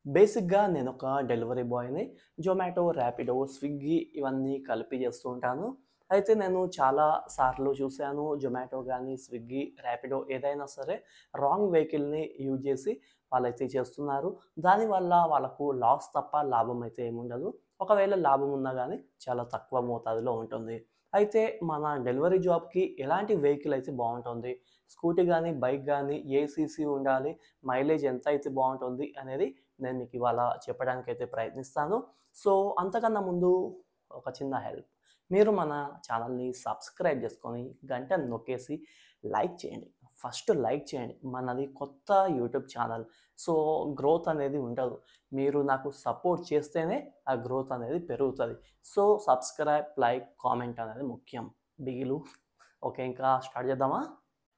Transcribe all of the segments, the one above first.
బేసిక్‌గా నేనొక delivery బాయ్‌ని. Zomato, Rapido, Swiggy ఇవన్నీ కలిపి చేస్తూ ఉంటాను. అయితే నేను చాలా సార్లు చూసాను జొమాటో గానీ, స్విగ్గీ, ర్యాపిడో ఏదైనా సరే రాంగ్ వెహికల్‌ని యూజ్ చేసి వాళ్ళైతే చేస్తున్నారు. దానివల్ల వాళ్ళకు లాస్ తప్ప లాభం అయితే ఏముండదు. ఒకవేళ లాభం ఉన్నా గానీ చాలా తక్కువ మోతాదులో ఉంటుంది. అయితే మన డెలివరీ జాబ్‌కి ఎలాంటి వెహికల్ అయితే బావుంటుంది? స్కూటీ గానీ, బైక్ గానీ ఏ సీసీ ఉండాలి? మైలేజ్ ఎంతైతే బావుంటుంది అనేది నేను మీకు ఇవాళ చెప్పడానికైతే ప్రయత్నిస్తాను. సో, అంతకన్నా ముందు ఒక చిన్న హెల్ప్. మీరు మన ఛానల్‌ని సబ్స్క్రైబ్ చేసుకొని గంటని నొక్కేసి లైక్ చేయండి. ఫస్ట్ లైక్ చేయండి. మనది కొత్త యూట్యూబ్ ఛానల్. సో, గ్రోత్ అనేది ఉండదు. మీరు నాకు సపోర్ట్ చేస్తేనే ఆ గ్రోత్ అనేది పెరుగుతది. సో, సబ్స్క్రైబ్, లైక్, కామెంట్ అనేది ముఖ్యం. బిగిలు ఓకే. ఇంకా స్టార్ట్ చేద్దామా?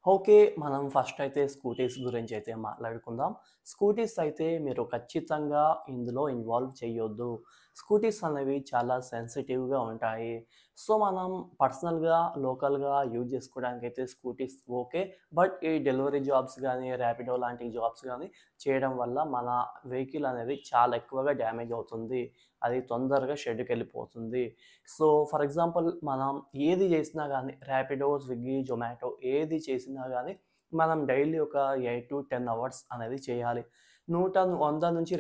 ఓకే. మనం ఫస్ట్ అయితే స్కూటీస్ గురించయితే మాట్లాడుకుందాం. స్కూటీస్ అయితే మీరు ఖచ్చితంగా ఇందులో ఇన్వాల్వ్ చేయొద్దు. స్కూటీస్ అనేవి చాలా సెన్సిటివ్‌గా ఉంటాయి. సో, మనం పర్సనల్‌గా, లోకల్‌గా యూజ్ చేసుకోవడానికైతే స్కూటీస్ ఓకే. బట్ ఈ డెలివరీ జాబ్స్ గానీ, ర్యాపిడో లాంటి జాబ్స్ గానీ చేయడం వల్ల మన వెహికల్ అనేది చాలా ఎక్కువగా డ్యామేజ్ అవుతుంది. అది తొందరగా షెడ్‌కెళ్ళిపోతుంది. సో, ఫర్ ఎగ్జాంపుల్ మనం ఏది చేసినా గానీ ర్యాపిడో, స్విగ్గీ, జొమాటో ఏది చేసినా గానీ మనం డైలీ ఒక 8-10 అవర్స్ అనేది చేయాలి. 100-200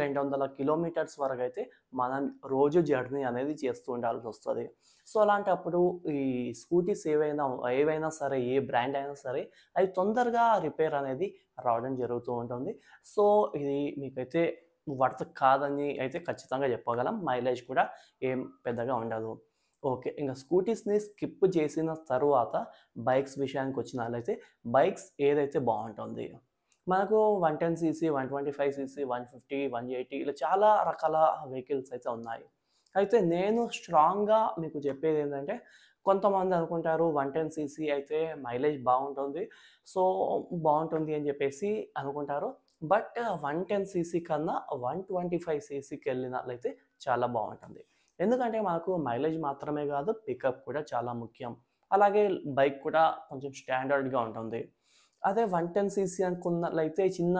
కిలోమీటర్స్ వరకైతే మనం రోజు జర్నీ అనేది చేస్తూ ఉండాల్సొస్తది. సో, అలాంటప్పుడు ఈ స్కూటీస్ ఏవైనా సరే, ఏ బ్రాండ్ అయినా సరే అవి తొందరగా రిపేర్ అనేది రావడం జరుగుతూ ఉంటుంది. సో, ఇది మీకైతే వర్త్ కాదని అయితే ఖచ్చితంగా చెప్పగలం. మైలేజ్ కూడా ఏం పెద్దగా ఉండదు. ఓకే. ఇంక స్కూటీస్‌ని స్కిప్ చేసిన తరువాత బైక్స్ విషయానికొచ్చినట్లయితే బైక్స్ ఏదైతే బావుంటుంది. మనకు 110 సీసీ, 125 సీసీ, 150, 180 ఇలా చాలా రకాల వెహికల్స్ అయితే ఉన్నాయి. అయితే నేను స్ట్రాంగ్‌గా మీకు చెప్పేదేంటంటే కొంతమంది అనుకుంటారు 110 సీసీ అయితే మైలేజ్ బావుంటుంది. సో, బావుంటుంది అని చెప్పేసి అనుకుంటారు. బట్ 110 సీసీ కన్నా 125 సీసీకెళ్ళినట్లయితే చాలా బావుంటుంది. ఎందుకంటే మనకు మైలేజ్ మాత్రమే కాదు, పికప్ కూడా చాలా ముఖ్యం. అలాగే బైక్ కూడా కొంచెం స్టాండర్డ్‌గా ఉంటుంది. అదే 110 సీసీ అనుకున్నట్లయితే చిన్న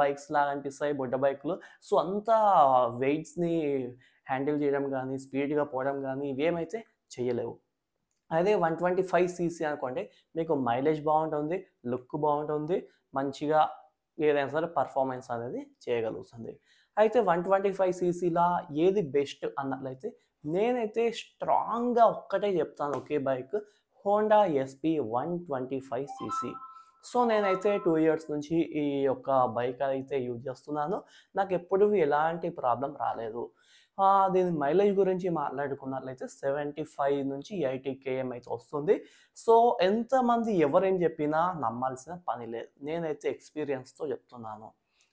బైక్స్ లాగా అనిపిస్తాయి బుడ్డ బైకులు. సో, అంత వెయిట్స్‌ని హ్యాండిల్ చేయడం గానీ, స్పీడ్‌గా పోవడం గానీ ఇవేమైతే చేయలేవు. అదే 125 సీసీ అనుకోండి మీకు మైలేజ్ బావుంటుంది, లుక్ బావుంటుంది, మంచిగా ఏదైనా సరే పెర్ఫార్మన్స్ అనేది చేయగలుగుతుంది. అయితే 125 సీసీలా ఏది బెస్ట్ అన్నట్లయితే నేనైతే స్ట్రాంగ్‌గా ఒక్కటే చెప్తాను ఒకే bike Honda SP 125 CC. So, నేనైతే 2 ఇయర్స్ నుంచి ఈ యొక్క బైక్ అయితే యూజ్ చేస్తున్నాను. నాకెప్పుడు ఎలాంటి ప్రాబ్లమ్ రాలేదు. దీని మైలేజ్ గురించి మాట్లాడుకున్నట్లయితే 75-80 కేఎం అయితే వస్తుంది. సో, ఎంతమంది ఎవరేం చెప్పినా నమ్మాల్సిన పని లేదు. నేనైతే ఎక్స్‌పీరియన్స్‌తో చెప్తున్నాను.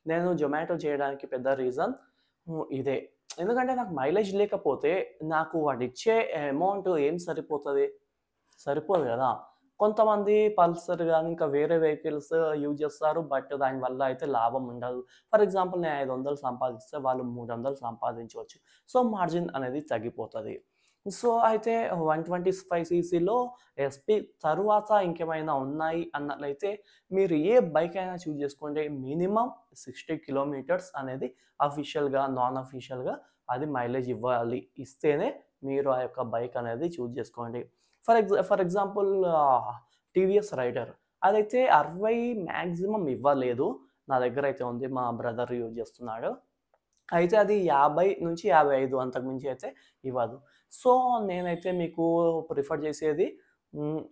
నేను జొమాటో చేయడానికి పెద్ద రీజన్ ఇదే. ఎందుకంటే నాకు మైలేజ్ లేకపోతే నాకు వాడిచ్చే అమౌంట్ ఏం సరిపోతది? సరిపోదు గదా! కొంతమంది పల్సర్ గాని, ఇంకా వేరే వెహికల్స్ యూజ్ చేస్తారు. బట్ దానివల్ల అయితే లాభం ఉండదు. ఫర్ ఎగ్జాంపుల్ నేను 500 సంపాదిస్తే వాళ్ళు 300 సంపాదించవచ్చు. సో, మార్జిన్ అనేది తగ్గిపోతది. సో, అయితే 125 సీసీలో ఎస్‌పీ తరువాత ఇంకేమైనా ఉన్నాయి అన్నట్లయితే మీరు ఏ బైక్ అయినా చూజ్ చేసుకోండి. మినిమమ్ 60 కిలోమీటర్స్ అనేది అఫీషియల్‌గా, నాన్ అఫీషియల్‌గా అది మైలేజ్ ఇవ్వాలి. ఇస్తేనే మీరు ఆ యొక్క బైక్ అనేది చూజ్ చేసుకోండి. ఫర్ ఎగ్జాంపుల్ టీవీఎస్ రైడర్ అదైతే 60 మాక్సిమం ఇవ్వలేదు. నా దగ్గరైతే ఉంది. మా బ్రదర్ యూజ్ చేస్తున్నాడు. అయితే అది 50-55 అంతకు మించి అయితే ఇవ్వదు. సో, నేనైతే మీకు ప్రిఫర్ చేసేది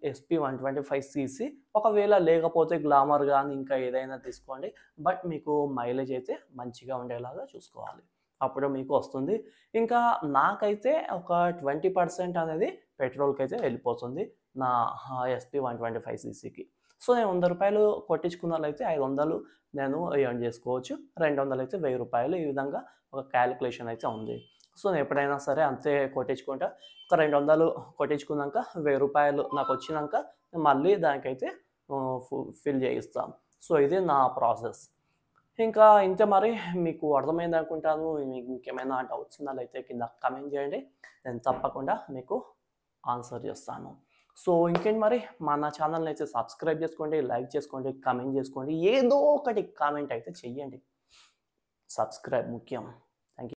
ఎస్‌పీ 125 సీసీ. ఒకవేళ లేకపోతే గ్లామర్ గాని ఇంకా ఏదైనా తీసుకోండి. బట్ మీకు మైలేజ్ అయితే మంచిగా ఉండేలాగా చూసుకోవాలి. అప్పుడు మీకు వస్తుంది. ఇంకా నాకైతే ఒక 20% అనేది పెట్రోల్‌కైతే వెళ్ళిపోతుంది. నా ఎస్‌పీ 125 సీసీకి. సో, నేను రూ. 100 కొట్టించుకున్నట్లయితే 500 నేను ఎర్న్ చేసుకోవచ్చు. 200 అయితే రూ. 1000 ఈ విధంగా ఒక కాలిక్యులేషన్ అయితే ఉంది. సో, నేనెప్పుడైనా సరే అంతే కొట్టించుకుంటా. ఒక 200 కొట్టించుకున్నాక రూ. 1000 నాకొచ్చినంక మళ్ళీ దానికైతే ఫిల్ చేయిస్తాం. సో, ఇది నా ప్రాసెస్. ఇంకా ఇంతే మరి మీకు అర్థమైందనుకుంటాను. మీకు ఇంకేమైనా డౌట్స్ ఉన్నట్లయితే కింద కామెంట్ చేయండి. నేను తప్పకుండా మీకు ఆన్సర్ చేస్తాను. సో, ఇంకేంటి మరి మన ఛానల్‌ని అయితే సబ్స్క్రైబ్ చేసుకోండి, లైక్ చేసుకోండి, కామెంట్ చేసుకోండి. ఏదో ఒకటి కామెంట్ అయితే చెయ్యండి. సబ్స్క్రైబ్ ముఖ్యం.